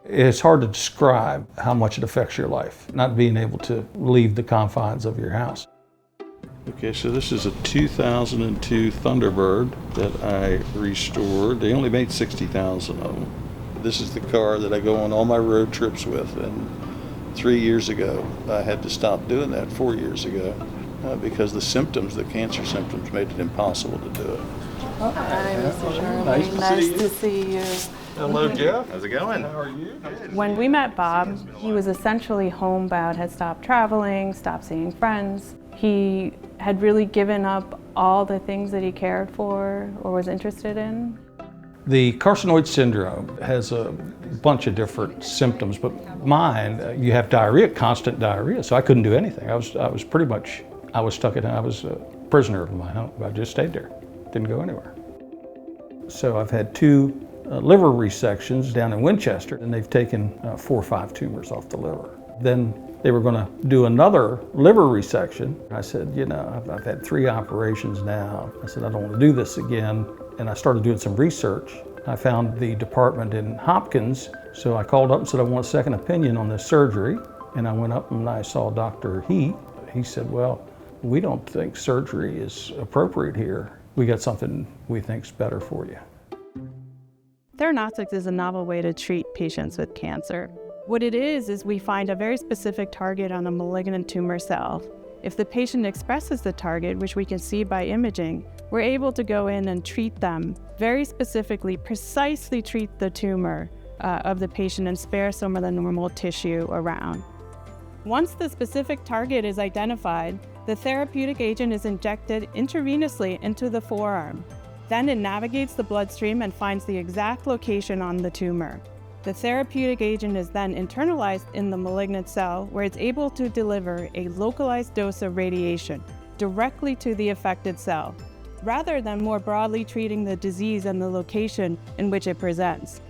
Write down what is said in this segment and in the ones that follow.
It's hard to describe how much it affects your life, not being able to leave the confines of your house. Okay, so this is a 2002 Thunderbird that I restored. They only made 60,000 of them. This is the car that I go on all my road trips with, and 3 years ago I had to stop doing that 4 years ago because the cancer symptoms made it impossible to do it. Hi, Mr. Charnley. Nice to see you. Hello, Jeff. How's it going? How are you? When we met Bob, he was essentially homebound, had stopped traveling, stopped seeing friends. He had really given up all the things that he cared for or was interested in. The carcinoid syndrome has a bunch of different symptoms, but mine, you have diarrhea, constant diarrhea, so I couldn't do anything. I was stuck I was a prisoner of my home. I just stayed there, didn't go anywhere. So I've had 2 liver resections down in Winchester, and they've taken 4 or 5 tumors off the liver. Then they were going to do another liver resection. I said, I've had 3 operations now. I said, I don't want to do this again. And I started doing some research. I found the department in Hopkins, so I called up and said, I want a second opinion on this surgery. And I went up and I saw Dr. He said, well, we don't think surgery is appropriate here. We got something we think's better for you. Theranostics is a novel way to treat patients with cancer. What it is we find a very specific target on a malignant tumor cell. If the patient expresses the target, which we can see by imaging, we're able to go in and treat them very specifically, precisely treat the tumor of the patient and spare some of the normal tissue around. Once the specific target is identified, the therapeutic agent is injected intravenously into the forearm. Then it navigates the bloodstream and finds the exact location on the tumor. The therapeutic agent is then internalized in the malignant cell, where it's able to deliver a localized dose of radiation directly to the affected cell, rather than more broadly treating the disease and the location in which it presents.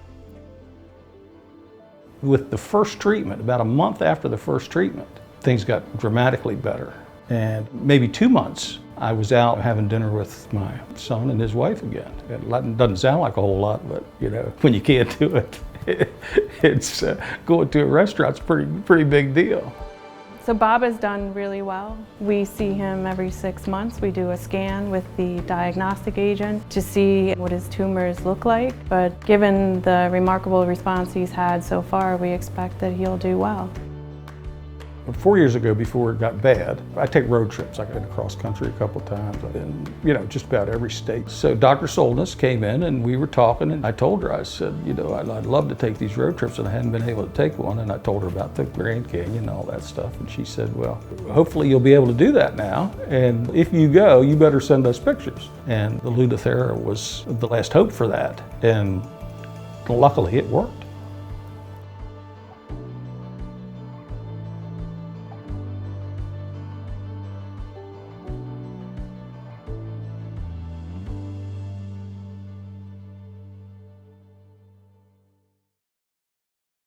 With the first treatment, about a month after the first treatment, things got dramatically better. And maybe 2 months, I was out having dinner with my son and his wife again. It doesn't sound like a whole lot, but when you can't do it, it's going to a restaurant's pretty big deal. So Bob has done really well. We see him every 6 months. We do a scan with the diagnostic agent to see what his tumors look like. But given the remarkable response he's had so far, we expect that he'll do well. 4 years ago, before it got bad, I take road trips. I've been across country a couple of times. I've been, just about every state. So Dr. Solness came in and we were talking, and I told her, I said, I'd love to take these road trips, and I hadn't been able to take one. And I told her about the Grand Canyon and all that stuff. And she said, well, hopefully you'll be able to do that now. And if you go, you better send us pictures. And the Lutathera was the last hope for that. And luckily it worked.